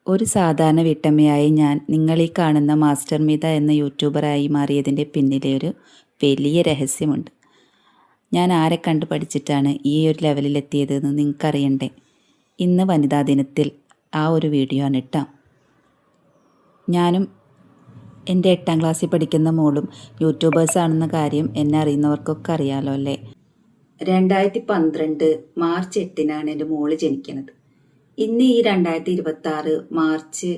ഒരു സാധാരണ വീട്ടമ്മയായി ഞാൻ നിങ്ങളീ കാണുന്ന മാസ്റ്റർ മിത എന്ന യൂട്യൂബറായി മാറിയതിൻ്റെ പിന്നിലെ ഒരു വലിയ രഹസ്യമുണ്ട്. ഞാൻ ആരെ കണ്ടു പഠിച്ചിട്ടാണ് ഈ ഒരു ലെവലിലെത്തിയതെന്ന് നിങ്ങൾക്കറിയണ്ടേ? ഇന്ന് വനിതാ ദിനത്തിൽ ആ ഒരു വീഡിയോ ആണ് ഇട്ടാം. ഞാനും എൻ്റെ 8ാം ക്ലാസ്സിൽ പഠിക്കുന്ന മോളും യൂട്യൂബേഴ്സാണെന്ന കാര്യം എന്നെ അറിയുന്നവർക്കൊക്കെ അറിയാലോ അല്ലേ? 2012 മാർച്ച് 8-നാണ് എൻ്റെ മോള് ജനിക്കുന്നത്. ഇന്ന് ഈ 2026 മാർച്ച്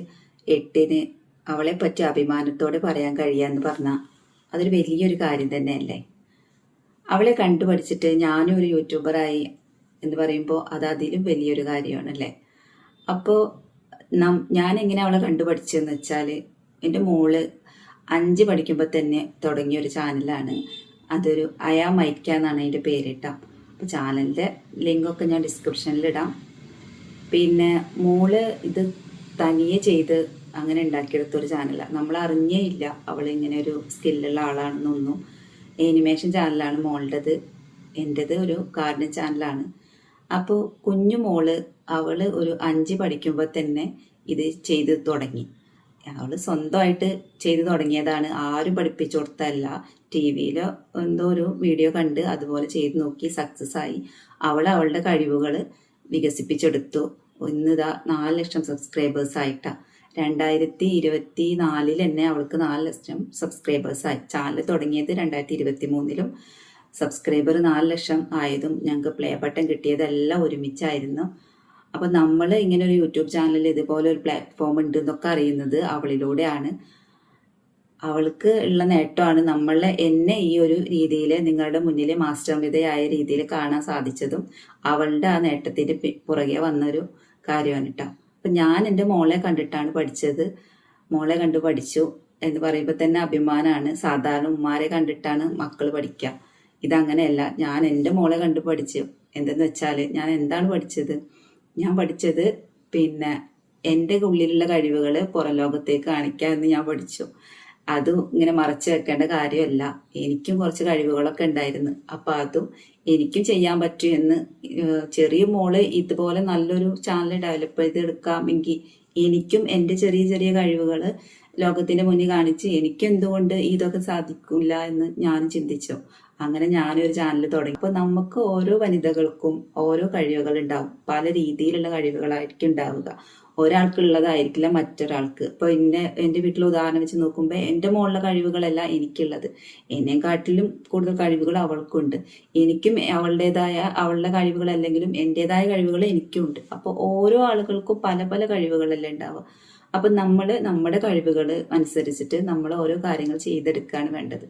8-ന് അവളെ പറ്റി അഭിമാനത്തോടെ പറയാൻ കഴിയാന്ന് പറഞ്ഞാൽ അതൊരു വലിയൊരു കാര്യം തന്നെയല്ലേ. അവളെ കണ്ടുപഠിച്ചിട്ട് ഞാനും ഒരു യൂട്യൂബറായി എന്ന് പറയുമ്പോൾ അത് അതിലും വലിയൊരു കാര്യമാണല്ലേ. അപ്പോൾ ഞാൻ എങ്ങനെ അവളെ കണ്ടുപഠിച്ചതെന്ന് വെച്ചാൽ, എൻ്റെ മോള് 5 പഠിക്കുമ്പോൾ തന്നെ തുടങ്ങിയൊരു ചാനലാണ്. അതൊരു അയാ മൈക്ക എന്നാണ് അതിൻ്റെ പേരിട്ട. അപ്പോൾ ചാനലിൻ്റെ ലിങ്കൊക്കെ ഞാൻ ഡിസ്ക്രിപ്ഷനിലിടാം. പിന്നെ മോള് ഇത് തനിയെ ചെയ്ത് അങ്ങനെ ഉണ്ടാക്കിയെടുത്തൊരു ചാനലാണ്. നമ്മൾ അറിഞ്ഞേ ഇല്ല അവൾ ഇങ്ങനെ ഒരു സ്കില്ലുള്ള ആളാണെന്നൊന്നും. ആനിമേഷൻ ചാനലാണ് മോളുടേത്. എൻ്റേത് ഒരു ഗാർഡനിങ് ചാനലാണ്. അപ്പോൾ കുഞ്ഞു മോള് അവൾ ഒരു 5 പഠിക്കുമ്പോൾ തന്നെ ഇത് ചെയ്ത് തുടങ്ങി. അവൾ സ്വന്തമായിട്ട് ചെയ്ത് തുടങ്ങിയതാണ്, ആരും പഠിപ്പിച്ചു കൊടുത്തല്ല. TV-ലോ എന്തോ ഒരു വീഡിയോ കണ്ട് അതുപോലെ ചെയ്ത് നോക്കി സക്സസ് ആയി. അവളുടെ കഴിവുകൾ വികസിപ്പിച്ചെടുത്തു. ഇന്നിതാ 4 ലക്ഷം സബ്സ്ക്രൈബേഴ്സ് ആയിട്ടാണ്. 2024 തന്നെ അവൾക്ക് 4 ലക്ഷം സബ്സ്ക്രൈബേഴ്സായി. ചാനൽ തുടങ്ങിയത് 2023-ലും സബ്സ്ക്രൈബർ 4 ലക്ഷം ആയതും ഞങ്ങൾക്ക് പ്ലേ ബട്ടൺ കിട്ടിയതെല്ലാം ഒരുമിച്ചായിരുന്നു. അപ്പം നമ്മൾ ഇങ്ങനെ ഒരു യൂട്യൂബ് ചാനലിൽ ഇതുപോലെ ഒരു പ്ലാറ്റ്ഫോം ഉണ്ട് എന്നൊക്കെ അറിയുന്നത് അവളിലൂടെയാണ്. അവൾക്ക് ഉള്ള നേട്ടമാണ് എന്നെ ഈ ഒരു രീതിയിൽ നിങ്ങളുടെ മുന്നിൽ മാസ്റ്റർ മിതയായ രീതിയിൽ കാണാൻ സാധിച്ചതും അവളുടെ ആ നേട്ടത്തിൻ്റെ പുറകെ വന്നൊരു കാര്യമാണ് കേട്ടോ. അപ്പം ഞാൻ എൻ്റെ മോളെ കണ്ടിട്ടാണ് പഠിച്ചത്. മോളെ കണ്ടു പഠിച്ചു എന്ന് പറയുമ്പോൾ തന്നെ അഭിമാനമാണ്. സാധാരണ ഉമ്മാരെ കണ്ടിട്ടാണ് മക്കൾ പഠിക്കുക. ഇതങ്ങനെയല്ല. ഞാൻ എൻ്റെ മോളെ കണ്ടു പഠിച്ചു. എന്തെന്ന് വെച്ചാൽ ഞാൻ എന്താണ് പഠിച്ചത്? ഞാൻ പഠിച്ചത് എൻ്റെ ഉള്ളിലുള്ള കഴിവുകൾ പുറം ലോകത്തേക്ക് കാണിക്കുക എന്ന് ഞാൻ പഠിച്ചു. അതും ഇങ്ങനെ മറച്ചു വെക്കേണ്ട കാര്യമല്ല. എനിക്കും കുറച്ച് കഴിവുകളൊക്കെ ഉണ്ടായിരുന്നു. അപ്പം അതും എനിക്കും ചെയ്യാൻ പറ്റുമെന്ന്, ചെറിയ മോള് ഇതുപോലെ നല്ലൊരു ചാനൽ ഡെവലപ്പ് ചെയ്തെടുക്കാമെങ്കിൽ എനിക്കും എൻ്റെ ചെറിയ ചെറിയ കഴിവുകൾ ലോകത്തിന്റെ മുന്നിൽ കാണിച്ച് എനിക്ക് എന്തുകൊണ്ട് ഇതൊക്കെ സാധിക്കില്ല എന്ന് ഞാൻ ചിന്തിച്ചു. അങ്ങനെ ഞാനൊരു ചാനൽ തുടങ്ങി. അപ്പോൾ നമുക്ക് ഓരോ വനിതകൾക്കും ഓരോ കഴിവുകൾ ഉണ്ടാവും. പല രീതിയിലുള്ള കഴിവുകളായിരിക്കും ഉണ്ടാവുക. ഒരാൾക്കുള്ളതായിരിക്കില്ല മറ്റൊരാൾക്ക്. ഇപ്പോൾ എൻ്റെ വീട്ടിൽ ഉദാഹരണം വെച്ച് നോക്കുമ്പോൾ എൻ്റെ മോളുടെ കഴിവുകളല്ല എനിക്കുള്ളത്. എന്നെക്കാട്ടിലും കൂടുതൽ കഴിവുകൾ അവൾക്കുണ്ട്. എനിക്കും അവളുടെ കഴിവുകൾ അല്ലെങ്കിലും എൻ്റെതായ കഴിവുകൾ എനിക്കും ഉണ്ട്. അപ്പോൾ ഓരോ ആളുകൾക്കും പല പല കഴിവുകളല്ലേ ഉണ്ടാവുക. അപ്പം നമ്മുടെ കഴിവുകൾ അനുസരിച്ചിട്ട് നമ്മൾ ഓരോ കാര്യങ്ങൾ ചെയ്തെടുക്കുകയാണ് വേണ്ടത്.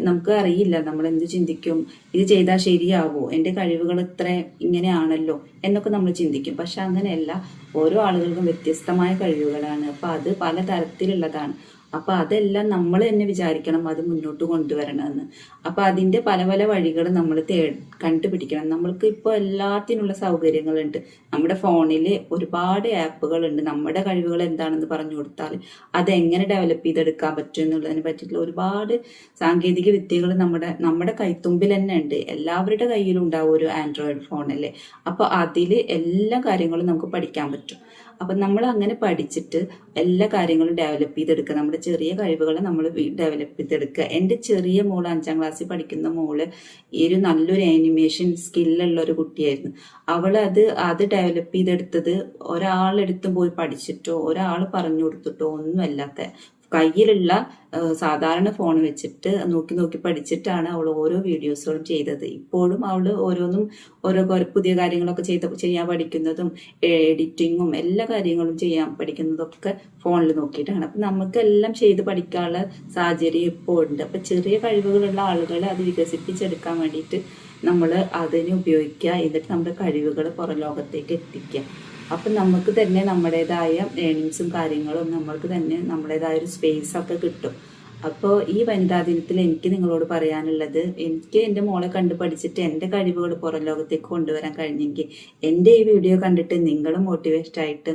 നമുക്ക് അറിയില്ല നമ്മൾ എന്ത് ചിന്തിക്കും, ഇത് ചെയ്താൽ ശരിയാവോ, എൻ്റെ കഴിവുകൾ ഇത്ര ഇങ്ങനെയാണല്ലോ എന്നൊക്കെ നമ്മൾ ചിന്തിക്കും. പക്ഷെ അങ്ങനെയല്ല. ഓരോ ആളുകൾക്കും വ്യത്യസ്തമായ കഴിവുകളാണ്. അപ്പം അത് പല തരത്തിലുള്ളതാണ്. അപ്പം അതെല്ലാം നമ്മൾ തന്നെ വിചാരിക്കണം അത് മുന്നോട്ട് കൊണ്ടുവരണമെന്ന്. അപ്പം അതിൻ്റെ പല പല വഴികൾ നമ്മൾ കണ്ടുപിടിക്കണം. നമ്മൾക്ക് ഇപ്പോൾ എല്ലാത്തിനുള്ള സൗകര്യങ്ങളുണ്ട്. നമ്മുടെ ഫോണിൽ ഒരുപാട് ആപ്പുകളുണ്ട്. നമ്മുടെ കഴിവുകൾ എന്താണെന്ന് പറഞ്ഞു കൊടുത്താൽ അതെങ്ങനെ ഡെവലപ്പ് ചെയ്തെടുക്കാൻ പറ്റും എന്നുള്ളതിനെ പറ്റിയിട്ടുള്ള ഒരുപാട് സാങ്കേതിക വിദ്യകൾ നമ്മുടെ കൈത്തുമ്പിൽ തന്നെ ഉണ്ട്. എല്ലാവരുടെ കയ്യിലും ഉണ്ടാവും ഒരു ആൻഡ്രോയിഡ് ഫോണല്ലേ. അപ്പോൾ അതിൽ എല്ലാ കാര്യങ്ങളും നമുക്ക് പഠിക്കാൻ പറ്റും. അപ്പം നമ്മൾ അങ്ങനെ പഠിച്ചിട്ട് എല്ലാ കാര്യങ്ങളും ഡെവലപ്പ് ചെയ്തെടുക്കുക. നമ്മുടെ ചെറിയ കഴിവുകൾ നമ്മൾ ഡെവലപ്പ് ചെയ്തെടുക്കുക. എൻ്റെ ചെറിയ മോള് 5ാം ക്ലാസ്സിൽ പഠിക്കുന്ന മോള് ഈ ഒരു നല്ലൊരു ആനിമേഷൻ സ്കില്ലുള്ള ഒരു കുട്ടിയായിരുന്നു. അവൾ അത് ഡെവലപ്പ് ചെയ്തെടുത്തത് ഒരാളെടുത്തും പോയി പഠിച്ചിട്ടോ ഒരാൾ പറഞ്ഞു കൊടുത്തിട്ടോ ഒന്നുമല്ലാത്ത കയ്യിലുള്ള സാധാരണ ഫോൺ വെച്ചിട്ട് നോക്കി നോക്കി പഠിച്ചിട്ടാണ് അവൾ ഓരോ വീഡിയോസുകളും ചെയ്തത്. ഇപ്പോഴും അവൾ ഓരോ പുതിയ കാര്യങ്ങളൊക്കെ ചെയ്യാൻ പഠിക്കുന്നതും എഡിറ്റിങ്ങും എല്ലാ കാര്യങ്ങളും ചെയ്യാൻ പഠിക്കുന്നതൊക്കെ ഫോണിൽ നോക്കിയിട്ടാണ്. അപ്പം നമുക്കെല്ലാം ചെയ്ത് പഠിക്കാനുള്ള സാഹചര്യം ഇപ്പോൾ ഉണ്ട്. അപ്പം ചെറിയ കഴിവുകളുള്ള ആളുകൾ അത് വികസിപ്പിച്ചെടുക്കാൻ വേണ്ടിയിട്ട് നമ്മൾ അതിനെ ഉപയോഗിക്കുക. എന്നിട്ട് നമ്മുടെ കഴിവുകൾ പുറം ലോകത്തേക്ക് എത്തിക്കുക. അപ്പം നമുക്ക് തന്നെ നമ്മുടേതായ ഏണിങ്സും കാര്യങ്ങളും നമ്മൾക്ക് തന്നെ നമ്മുടേതായ ഒരു സ്പേസൊക്കെ കിട്ടും. അപ്പോൾ ഈ വനിതാ ദിനത്തിൽ എനിക്ക് നിങ്ങളോട് പറയാനുള്ളത്, എനിക്ക് എൻ്റെ മോളെ കണ്ടു പഠിച്ചിട്ട് എൻ്റെ കഴിവുകൾ പുറം ലോകത്തേക്ക് കൊണ്ടുവരാൻ കഴിഞ്ഞെങ്കിൽ എൻ്റെ ഈ വീഡിയോ കണ്ടിട്ട് നിങ്ങൾ മോട്ടിവേറ്റായിട്ട്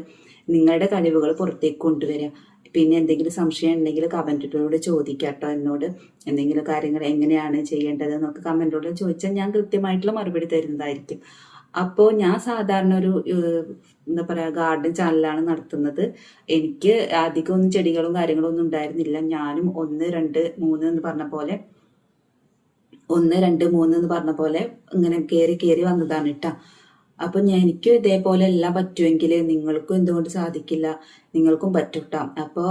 നിങ്ങളുടെ കഴിവുകൾ പുറത്തേക്ക് കൊണ്ടുവരിക. പിന്നെ എന്തെങ്കിലും സംശയം ഉണ്ടെങ്കിൽ കമൻറ്റിലൂടെ ചോദിക്കാട്ടോ എന്നോട്. എന്തെങ്കിലും കാര്യങ്ങൾ എങ്ങനെയാണ് ചെയ്യേണ്ടത് എന്നൊക്കെ കമൻറ്റിലൂടെ ചോദിച്ചാൽ ഞാൻ കൃത്യമായിട്ടുള്ള മറുപടി തരുന്നതായിരിക്കും. അപ്പോൾ ഞാൻ സാധാരണ ഒരു എന്താ പറയുക ഗാർഡൻ ചാനലാണ് നടത്തുന്നത്. എനിക്ക് അധികം ഒന്നും ചെടികളും കാര്യങ്ങളും ഒന്നും ഉണ്ടായിരുന്നില്ല. ഞാനും 1, 2, 3 എന്ന് പറഞ്ഞ പോലെ 1, 2, 3 എന്ന് പറഞ്ഞ പോലെ ഇങ്ങനെ കയറി വന്നതാണ് കേട്ടോ. അപ്പൊ എനിക്ക് ഇതേപോലെ എല്ലാം പറ്റുമെങ്കിൽ നിങ്ങൾക്കും എന്തുകൊണ്ട് സാധിക്കില്ല, നിങ്ങൾക്കും പറ്റൂട്ടാ. അപ്പോൾ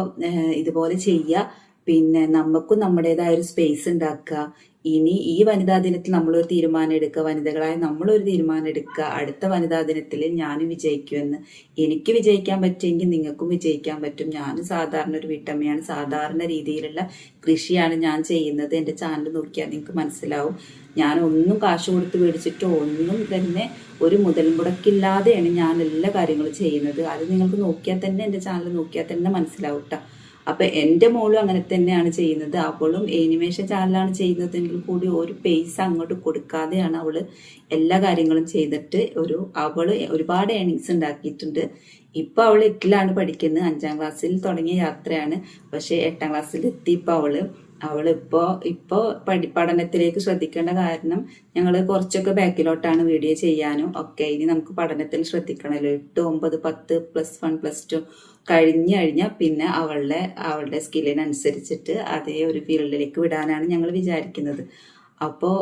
ഇതുപോലെ ചെയ്യുക. പിന്നെ നമുക്കും നമ്മുടേതായ ഒരു സ്പേസ് ഉണ്ടാക്കുക. ഇനി ഈ വനിതാ ദിനത്തിൽ നമ്മളൊരു തീരുമാനം എടുക്കുക, വനിതകളായ നമ്മളൊരു തീരുമാനം എടുക്കുക, അടുത്ത വനിതാ ദിനത്തിൽ ഞാനും വിജയിക്കുമെന്ന്. എനിക്ക് വിജയിക്കാൻ പറ്റുമെങ്കിൽ നിങ്ങൾക്കും വിജയിക്കാൻ പറ്റും. ഞാൻ സാധാരണ ഒരു വീട്ടമ്മയാണ്, സാധാരണ രീതിയിലുള്ള കൃഷിയാണ് ഞാൻ ചെയ്യുന്നത്. എൻ്റെ ചാനൽ നോക്കിയാൽ നിങ്ങൾക്ക് മനസ്സിലാവും. ഞാൻ ഒന്നും കാശ് കൊടുത്ത് മേടിച്ചിട്ടോ ഒന്നും തന്നെ ഒരു മുതൽ മുടക്കില്ലാതെയാണ് ഞാൻ എല്ലാ കാര്യങ്ങളും ചെയ്യുന്നത്. അത് നിങ്ങൾക്ക് നോക്കിയാൽ തന്നെ, എൻ്റെ ചാനൽ നോക്കിയാൽ തന്നെ മനസ്സിലാവും കേട്ടോ. അപ്പൊ എൻ്റെ മോളും അങ്ങനെ തന്നെയാണ് ചെയ്യുന്നത്. അവളും ആനിമേഷൻ ചാനലാണ് ചെയ്യുന്നതെങ്കിൽ കൂടി ഒരു പൈസ അങ്ങോട്ട് കൊടുക്കാതെയാണ് അവള് എല്ലാ കാര്യങ്ങളും ചെയ്തിട്ട് അവള് ഒരുപാട് ഏണിങ്സ് ഉണ്ടാക്കിയിട്ടുണ്ട്. ഇപ്പൊ അവൾ 8ലാണ് പഠിക്കുന്നത്. 5ാം ക്ലാസ്സിൽ തുടങ്ങിയ യാത്രയാണ്. പക്ഷെ 8ാം ക്ലാസ്സിൽ എത്തി. അവളിപ്പോ പഠനത്തിലേക്ക് ശ്രദ്ധിക്കേണ്ട കാരണം ഞങ്ങൾ കുറച്ചൊക്കെ ബാക്കിലോട്ടാണ് വീഡിയോ ചെയ്യാനും ഒക്കെ. ഇനി നമുക്ക് പഠനത്തിൽ ശ്രദ്ധിക്കണമല്ലോ. 8, 9, 10, +1, +2 കഴിഞ്ഞാൽ പിന്നെ അവളുടെ സ്കില്ലിനനുസരിച്ചിട്ട് അതേ ഒരു ഫീൽഡിലേക്ക് വിടാനാണ് ഞങ്ങൾ വിചാരിക്കുന്നത്. അപ്പോൾ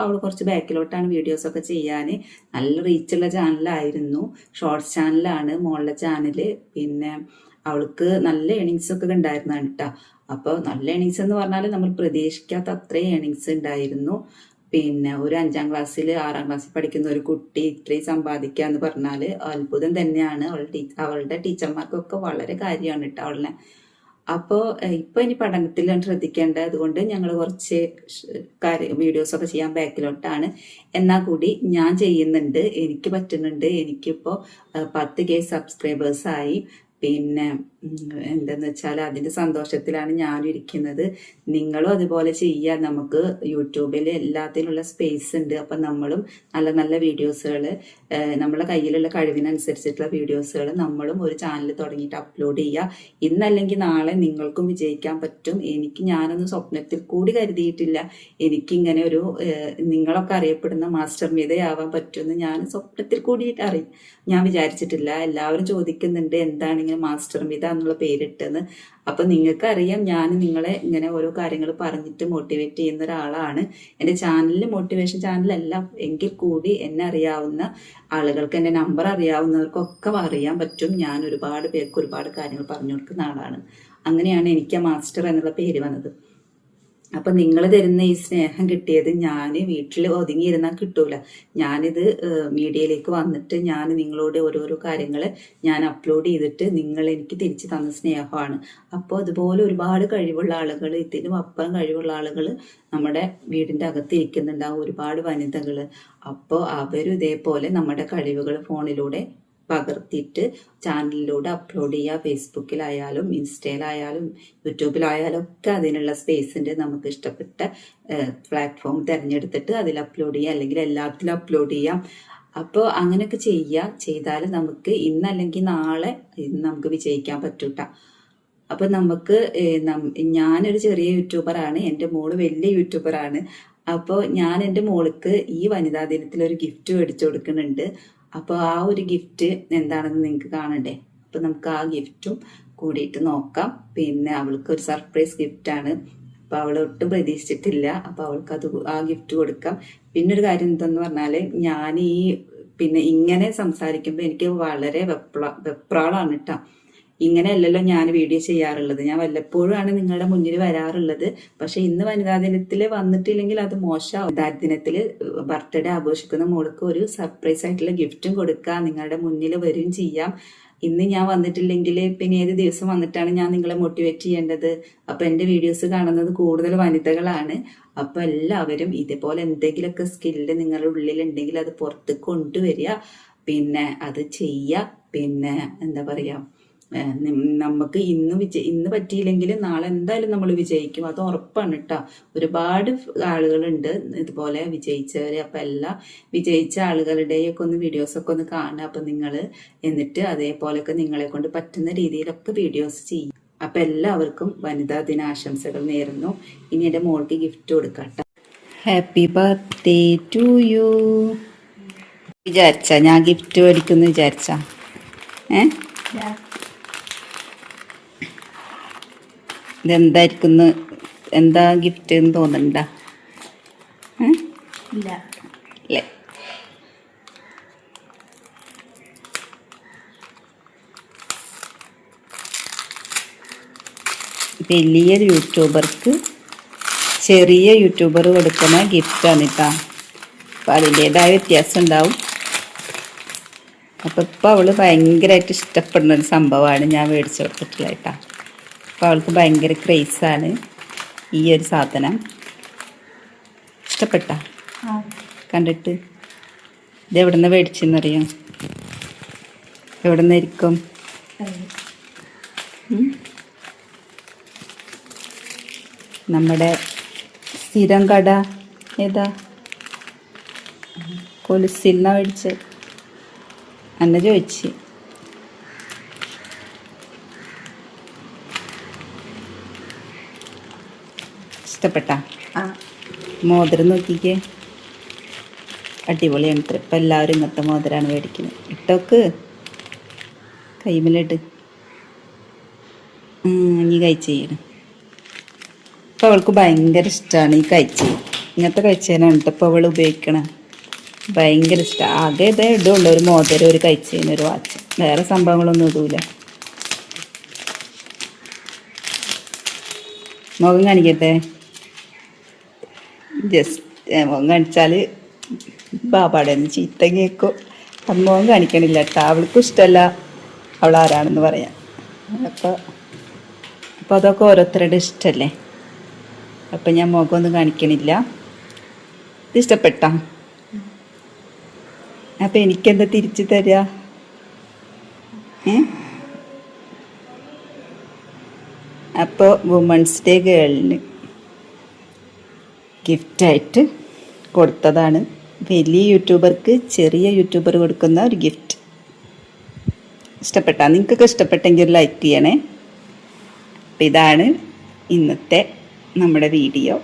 അവൾ കുറച്ച് ബാക്കിലോട്ടാണ് വീഡിയോസ് ഒക്കെ ചെയ്യാൻ. നല്ല റീച്ചുള്ള ചാനലായിരുന്നു. ഷോർട്സ് ചാനലാണ് മോളുടെ ചാനല്. പിന്നെ അവൾക്ക് നല്ല ഏണിങ്സ് ഒക്കെ ഉണ്ടായിരുന്നാണ് കേട്ടോ. അപ്പോൾ നല്ല ഏണിങ്സ് എന്ന് പറഞ്ഞാൽ നമ്മൾ പ്രതീക്ഷിക്കാത്ത അത്രയും ഏണിങ്സ് ഉണ്ടായിരുന്നു. പിന്നെ ഒരു 5ാം ക്ലാസ്സിൽ 6ാം ക്ലാസ്സിൽ പഠിക്കുന്ന ഒരു കുട്ടി ഇത്രയും സമ്പാദിക്കുക എന്ന് പറഞ്ഞാൽ അത്ഭുതം തന്നെയാണ്. അവളുടെ ടീച്ചർമാർക്കൊക്കെ വളരെ കാര്യമാണ് കേട്ടോ അവളെ. അപ്പോൾ ഇപ്പൊ ഇനി പഠനത്തിലാണ് ശ്രദ്ധിക്കേണ്ടത്. അതുകൊണ്ട് ഞങ്ങൾ കുറച്ച് വീഡിയോസ് ഒക്കെ ചെയ്യാൻ ബാക്കിലോട്ടാണ്. എന്നാൽ കൂടി ഞാൻ ചെയ്യുന്നുണ്ട്, എനിക്ക് പറ്റുന്നുണ്ട്. എനിക്കിപ്പോൾ 10K സബ്സ്ക്രൈബേഴ്സായി. പിന്നെ എന്തെന്ന് വെച്ചാൽ അതിന്റെ സന്തോഷത്തിലാണ് ഞാനും ഇരിക്കുന്നത്. നിങ്ങളും അതുപോലെ ചെയ്യുക. നമുക്ക് യൂട്യൂബിൽ എല്ലാത്തിനുള്ള സ്പേസ് ഉണ്ട്. അപ്പം നമ്മളും നല്ല നല്ല വീഡിയോസുകൾ, നമ്മളെ കയ്യിലുള്ള കഴിവിനനുസരിച്ചിട്ടുള്ള വീഡിയോസുകൾ നമ്മളും ഒരു ചാനൽ തുടങ്ങിയിട്ട് അപ്ലോഡ് ചെയ്യുക. ഇന്നല്ലെങ്കിൽ നാളെ നിങ്ങൾക്കും വിജയിക്കാൻ പറ്റും. ഞാനൊന്നും സ്വപ്നത്തിൽ കൂടി കരുതിയിട്ടില്ല എനിക്കിങ്ങനെ ഒരു നിങ്ങളൊക്കെ അറിയപ്പെടുന്ന മാസ്റ്റർ മീതയാവാൻ പറ്റുമെന്ന്. ഞാൻ സ്വപ്നത്തിൽ കൂടിയിട്ട് ഞാൻ വിചാരിച്ചിട്ടില്ല. എല്ലാവരും ചോദിക്കുന്നുണ്ട് എന്താണ് ഇങ്ങനെ മാസ്റ്റർ മീത എന്നുള്ള പേരിട്ടെന്ന്. അപ്പൊ നിങ്ങൾക്ക് അറിയാം, ഞാൻ നിങ്ങളെ ഇങ്ങനെ ഓരോ കാര്യങ്ങൾ പറഞ്ഞിട്ട് മോട്ടിവേറ്റ് ചെയ്യുന്ന ഒരാളാണ്. എൻ്റെ ചാനലിൽ മോട്ടിവേഷൻ ചാനലല്ല എങ്കിൽ കൂടി എന്നെ അറിയാവുന്ന ആളുകൾക്ക്, എൻ്റെ നമ്പർ അറിയാവുന്നവർക്കൊക്കെ അറിയാൻ പറ്റും ഞാൻ ഒരുപാട് പേർക്ക് ഒരുപാട് കാര്യങ്ങൾ പറഞ്ഞു കൊടുക്കുന്ന ആളാണ്. അങ്ങനെയാണ് എനിക്ക് ആ മാസ്റ്റർ എന്നുള്ള പേര് വന്നത്. അപ്പൊ നിങ്ങൾ തരുന്ന ഈ സ്നേഹം കിട്ടിയത് ഞാൻ വീട്ടിൽ ഒതുങ്ങിയിരുന്നാൽ കിട്ടൂല. ഞാനിത് മീഡിയയിലേക്ക് വന്നിട്ട് ഞാൻ നിങ്ങളോട് ഓരോരോ കാര്യങ്ങൾ ഞാൻ അപ്ലോഡ് ചെയ്തിട്ട് നിങ്ങൾ എനിക്ക് തിരിച്ചു തന്ന സ്നേഹമാണ്. അപ്പോൾ അതുപോലെ ഒരുപാട് കഴിവുള്ള ആളുകൾ, ഇതിനും അപ്പുറം കഴിവുള്ള ആളുകൾ നമ്മുടെ വീടിന്റെ അകത്ത് ഇരിക്കുന്നുണ്ടാവും, ഒരുപാട് വനിതകൾ. അപ്പോൾ അവരും ഇതേപോലെ നമ്മുടെ കഴിവുകൾ ഫോണിലൂടെ പകർത്തിയിട്ട് ചാനലിലൂടെ അപ്ലോഡ് ചെയ്യുക. ഫേസ്ബുക്കിലായാലും ഇൻസ്റ്റയിലായാലും യൂട്യൂബിലായാലും ഒക്കെ അതിനുള്ള സ്പേസ് ഉണ്ട്. നമുക്ക് ഇഷ്ടപ്പെട്ട പ്ലാറ്റ്ഫോം തിരഞ്ഞെടുത്തിട്ട് അതിൽ അപ്ലോഡ് ചെയ്യാം, അല്ലെങ്കിൽ എല്ലാത്തിലും അപ്ലോഡ് ചെയ്യാം. അപ്പോൾ അങ്ങനെയൊക്കെ ചെയ്താൽ നമുക്ക് ഇന്നല്ലെങ്കിൽ നാളെ നമുക്ക് വിജയിക്കാൻ പറ്റൂട്ട. അപ്പൊ നമുക്ക് ഞാനൊരു ചെറിയ യൂട്യൂബറാണ്, എൻ്റെ മോള് വലിയ യൂട്യൂബറാണ്. അപ്പോൾ ഞാൻ എൻ്റെ മോൾക്ക് ഈ വനിതാ ദിനത്തിൽ ഒരു ഗിഫ്റ്റ് മേടിച്ചു കൊടുക്കുന്നുണ്ട്. അപ്പോൾ ആ ഒരു ഗിഫ്റ്റ് എന്താണെന്ന് നിങ്ങൾക്ക് കാണണ്ടേ? അപ്പൊ നമുക്ക് ആ ഗിഫ്റ്റും കൂടിയിട്ട് നോക്കാം. പിന്നെ അവൾക്ക് ഒരു സർപ്രൈസ് ഗിഫ്റ്റാണ്. അപ്പൊ അവൾ ഒട്ടും പ്രതീക്ഷിച്ചിട്ടില്ല. അപ്പൊ അവൾക്ക് ആ ഗിഫ്റ്റ് കൊടുക്കാം. പിന്നെ ഒരു കാര്യം എന്തെന്ന് പറഞ്ഞാല്, ഞാൻ പിന്നെ ഇങ്ങനെ സംസാരിക്കുമ്പോൾ എനിക്ക് വളരെ വെപ്രാളാണ് കേട്ടോ. ഇങ്ങനെയല്ലല്ലോ ഞാൻ വീഡിയോ ചെയ്യാറുള്ളത്. ഞാൻ വല്ലപ്പോഴുമാണ് നിങ്ങളുടെ മുന്നിൽ വരാറുള്ളത്. പക്ഷെ ഇന്ന് വനിതാ ദിനത്തിൽ വന്നിട്ടില്ലെങ്കിൽ അത് മോശം. വനിതാ ദിനത്തിൽ ബർത്ത്ഡേ ആഘോഷിക്കുന്ന മോൾക്ക് ഒരു സർപ്രൈസ് ആയിട്ടുള്ള ഗിഫ്റ്റും കൊടുക്കാം, നിങ്ങളുടെ മുന്നിൽ വരികയും ചെയ്യാം. ഇന്ന് ഞാൻ വന്നിട്ടില്ലെങ്കിൽ പിന്നെ ഏത് ദിവസം വന്നിട്ടാണ് ഞാൻ നിങ്ങളെ മോട്ടിവേറ്റ് ചെയ്യേണ്ടത്? അപ്പൊ എന്റെ വീഡിയോസ് കാണുന്നത് കൂടുതൽ വനിതകളാണ്. അപ്പൊ എല്ലാവരും ഇതേപോലെ എന്തെങ്കിലുമൊക്കെ സ്കില്ല് നിങ്ങളുടെ ഉള്ളിലുണ്ടെങ്കിൽ അത് പുറത്ത് കൊണ്ടുവരിക. പിന്നെ അത് ചെയ്യുക. പിന്നെ എന്താ പറയാ, നമുക്ക് ഇന്ന് പറ്റിയില്ലെങ്കിൽ നാളെ എന്തായാലും നമ്മൾ വിജയിക്കും, അത് ഉറപ്പാണ് കേട്ടോ. ഒരുപാട് ആളുകളുണ്ട് ഇതുപോലെ വിജയിച്ചവര്. അപ്പൊ എല്ലാ വിജയിച്ച ആളുകളുടെയൊക്കെ വീഡിയോസൊക്കെ ഒന്ന് കാണുക. അപ്പൊ നിങ്ങൾ എന്നിട്ട് അതേപോലെയൊക്കെ നിങ്ങളെ കൊണ്ട് പറ്റുന്ന രീതിയിലൊക്കെ വീഡിയോസ് ചെയ്യും. അപ്പൊ എല്ലാവർക്കും വനിതാ ദിനാശംസകൾ നേരുന്നു. ഇനി എൻ്റെ മോൾക്ക് ഗിഫ്റ്റ് കൊടുക്കാം. Happy birthday to you. വിചാരിച്ച ഞാൻ ഗിഫ്റ്റ് മേടിക്കുന്നു വിചാരിച്ച ഇതെന്തായിരിക്കുന്നു, എന്താ ഗിഫ്റ്റ് എന്ന് തോന്നണ്ട? അല്ലേ? വലിയ യൂട്യൂബർക്ക് ചെറിയ യൂട്യൂബർ കൊടുക്കുന്ന ഗിഫ്റ്റാണ് കേട്ടോ. അപ്പം അതിൻ്റേതായ വ്യത്യാസം ഉണ്ടാവും. അപ്പം ഇപ്പോൾ അവൾ ഭയങ്കരമായിട്ട് ഇഷ്ടപ്പെടുന്ന ഒരു സംഭവമാണ് ഞാൻ മേടിച്ചു കൊടുത്തിട്ടുള്ളത് കേട്ടോ. അപ്പോൾ അവൾക്ക് ഭയങ്കര ക്രേസാണ് ഈ ഒരു സാധനം. ഇഷ്ടപ്പെട്ട കണ്ടിട്ട്? ഇത് എവിടെ നിന്ന് മേടിച്ചെന്നറിയാം? എവിടെ നിന്നായിരിക്കും? നമ്മുടെ സ്ഥിരം കട ഏതാ? കൊലുസിൽ നിന്നാണ് മേടിച്ചത്. എന്നെ ചോദിച്ച് ഇഷ്ടപ്പെട്ട? മോതിരം നോക്കിക്കേ, അടിപൊളിയാണ്. ഇപ്പം എല്ലാവരും ഇങ്ങനത്തെ മോതിരമാണ് മേടിക്കുന്നത്. ഇട്ടോക്ക്, കൈമലിട്ട് ഇനി കഴിച്ച് ചെയ്യണം. ഇപ്പം അവൾക്ക് ഭയങ്കര ഇഷ്ടമാണ് ഈ കഴിച്ച്. ഇങ്ങനത്തെ കഴിച്ചതിനാണ് ഇപ്പോൾ അവൾ ഉപയോഗിക്കണം. ഭയങ്കര ഇഷ്ടമാണ്. ആകെ ഇതേ ഇടുള്ളൂ, ഒരു മോതിരം, ഒരു കഴിച്ചതിന്, ഒരു വാച്ച്. വേറെ സംഭവങ്ങളൊന്നും ഇടൂല. മുഖം കാണിക്കട്ടെ? ജസ്റ്റ് മുഖം കാണിച്ചാൽ ബാബാടെ ഒന്ന് ചീത്ത കേൾക്കും. അത് മുഖം കാണിക്കണില്ല കേട്ടോ. അവൾക്കും ഇഷ്ടമല്ല അവൾ ആരാണെന്ന് പറയാം. അപ്പോൾ അതൊക്കെ ഓരോരുത്തരുടെ ഇഷ്ടമല്ലേ. അപ്പം ഞാൻ മുഖമൊന്നും കാണിക്കണില്ല. ഇത് ഇഷ്ടപ്പെട്ട? അപ്പം എനിക്കെന്താ തിരിച്ചു തരിക? അപ്പോൾ വുമൺസ് ഡേ ഗേളിന് ഗിഫ്റ്റായിട്ട് കൊടുത്തതാണ്. വലിയ യൂട്യൂബർക്ക് ചെറിയ യൂട്യൂബർ കൊടുക്കുന്ന ഒരു ഗിഫ്റ്റ്. ഇഷ്ടപ്പെട്ടാ? നിങ്ങൾക്കൊക്കെ ഇഷ്ടപ്പെട്ടെങ്കിൽ ലൈക്ക് ചെയ്യണേ. അപ്പം ഇതാണ് ഇന്നത്തെ നമ്മുടെ വീഡിയോ.